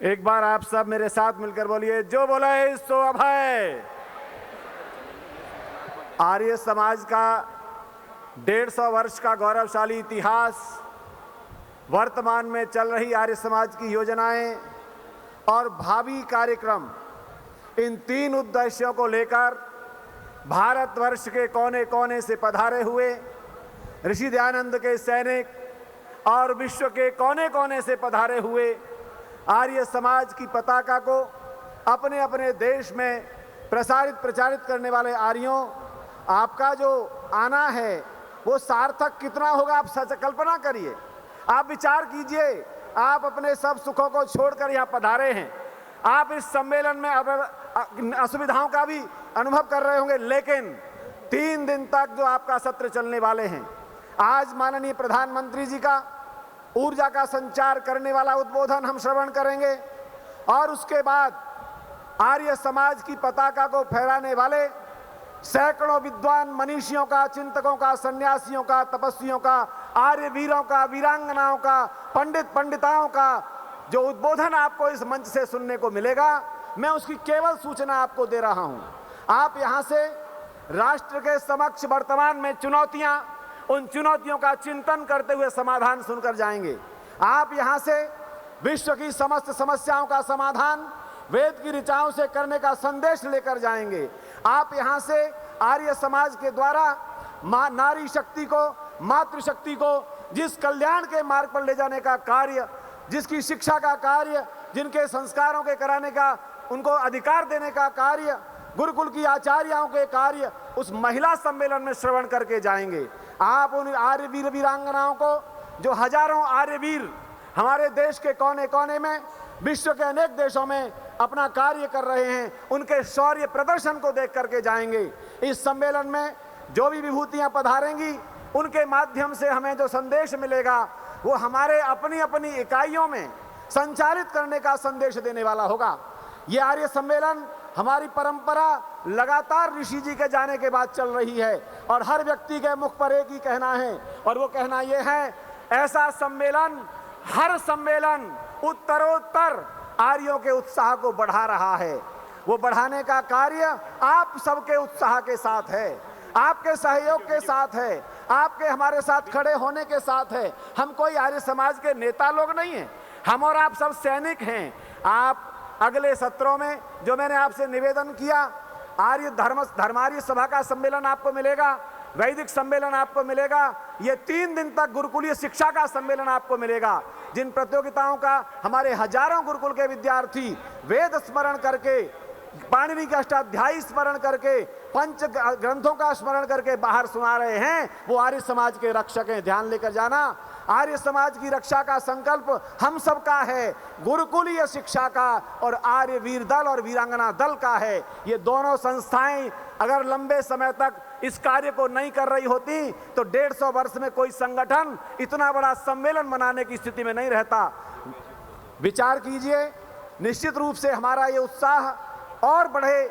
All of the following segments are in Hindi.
एक बार आप सब मेरे साथ मिलकर बोलिए, जो बोला है सो अभय। आर्य समाज का 150 वर्ष का गौरवशाली इतिहास, वर्तमान में चल रही आर्य समाज की योजनाएं और भावी कार्यक्रम, इन 3 उद्देश्यों को लेकर भारतवर्ष के कोने कोने से पधारे हुए ऋषि दयानंद के सैनिक और विश्व के कोने कोने से पधारे हुए आर्य समाज की पताका को अपने अपने देश में प्रचारित करने वाले आर्यों, आपका जो आना है वो सार्थक कितना होगा, आप कल्पना करिए, आप विचार कीजिए। आप अपने सब सुखों को छोड़कर यहाँ पधारे हैं। आप इस सम्मेलन में असुविधाओं का भी अनुभव कर रहे होंगे, लेकिन 3 दिन तक जो आपका सत्र चलने वाले हैं, आज माननीय प्रधानमंत्री जी का ऊर्जा का संचार करने वाला उद्बोधन हम श्रवण करेंगे और उसके बाद आर्य समाज की पताका को फहराने वाले सैकड़ों विद्वान मनीषियों का, चिंतकों का, सन्यासियों का, तपस्वियों का, आर्य वीरों का, वीरांगनाओं का, पंडिताओं का जो उद्बोधन आपको इस मंच से सुनने को मिलेगा, मैं उसकी केवल सूचना आपको दे रहा हूं। आप यहां से राष्ट्र के समक्ष वर्तमान में चुनौतियां, उन चुनौतियों का चिंतन करते हुए समाधान सुनकर जाएंगे। आप यहां से विश्व की समस्त समस्याओं का समाधान वेद की ऋचाओं से करने का संदेश लेकर जाएंगे। आप यहां से आर्य समाज के द्वारा नारी शक्ति को, मातृशक्ति को जिस कल्याण के मार्ग पर ले जाने का कार्य, जिसकी शिक्षा का कार्य, जिनके संस्कारों के कराने का, उनको अधिकार देने का कार्य, गुरुकुल की आचार्यों के कार्य, उस महिला सम्मेलन में श्रवण करके जाएंगे। आप उन आर्य वीर वीरांगनाओं को, जो हजारों आर्य वीर हमारे देश के कोने कोने में, विश्व के अनेक देशों में अपना कार्य कर रहे हैं, उनके शौर्य प्रदर्शन को देख करके जाएंगे। इस सम्मेलन में जो भी विभूतियां पधारेंगी, उनके माध्यम से हमें जो संदेश मिलेगा वो हमारे अपनी अपनी इकाइयों में संचालित करने का संदेश देने वाला होगा। ये आर्य सम्मेलन, हमारी परंपरा लगातार ऋषि जी के जाने के बाद चल रही है और हर व्यक्ति के मुख पर एक ही कहना है, और वो कहना ये है, ऐसा सम्मेलन, हर सम्मेलन उत्तरोत्तर आर्यों के उत्साह को बढ़ा रहा है। वो बढ़ाने का कार्य आप सबके उत्साह के साथ है, आपके सहयोग के साथ है, आपके हमारे साथ खड़े होने के साथ है। हम कोई आर्य समाज के नेता लोग नहीं हैं, हम और आप सब सैनिक हैं। आप अगले सत्रों में जो मैंने आपसे निवेदन किया, आर्य धर्मार्य सभा का सम्मेलन आपको मिलेगा, वैदिक सम्मेलन आपको मिलेगा, ये 3 दिन तक गुरुकुलीय शिक्षा का सम्मेलन आपको मिलेगा, जिन प्रतियोगिताओं का हमारे हजारों गुरुकुल के विद्यार्थी वेद स्मरण करके, पाणिनि का अष्टाध्यायी स्मरण करके, पंच ग्रंथों का स्मरण करके बाहर सुना रहे हैं, वो आर्य समाज के रक्षक हैं। ध्यान लेकर जाना, आर्य समाज की रक्षा का संकल्प हम सबका है, गुरुकुलीय शिक्षा का और आर्य वीर दल और वीरांगना दल का है। ये दोनों संस्थाएं अगर लंबे समय तक इस कार्य को नहीं कर रही होती तो 150 वर्ष में कोई संगठन इतना बड़ा सम्मेलन मनाने की स्थिति में नहीं रहता। विचार कीजिए, निश्चित रूप से हमारा ये उत्साह और बढ़े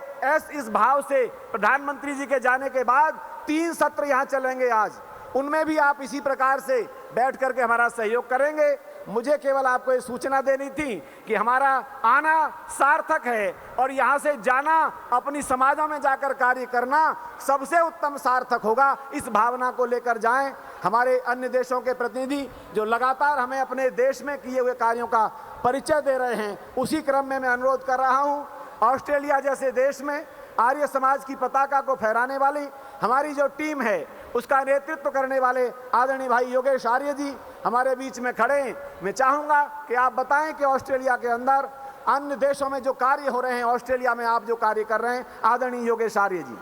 इस भाव से प्रधानमंत्री जी के जाने के बाद 3 सत्र यहाँ चलेंगे आज, उनमें भी आप इसी प्रकार से बैठ करके हमारा सहयोग करेंगे। मुझे केवल आपको ये सूचना देनी थी कि हमारा आना सार्थक है और यहाँ से जाना, अपनी समाजों में जाकर कार्य करना सबसे उत्तम सार्थक होगा। इस भावना को लेकर जाएं। हमारे अन्य देशों के प्रतिनिधि जो लगातार हमें अपने देश में किए हुए कार्यों का परिचय दे रहे हैं, उसी क्रम में मैं अनुरोध कर रहा हूँ, ऑस्ट्रेलिया जैसे देश में आर्य समाज की पताका को फहराने वाली हमारी जो टीम है, उसका नेतृत्व करने वाले आदरणीय भाई योगेश आर्य जी हमारे बीच में खड़े हैं। मैं चाहूँगा कि आप बताएं कि ऑस्ट्रेलिया के अंदर अन्य देशों में जो कार्य हो रहे हैं, ऑस्ट्रेलिया में आप जो कार्य कर रहे हैं, आदरणीय योगेश आर्य जी।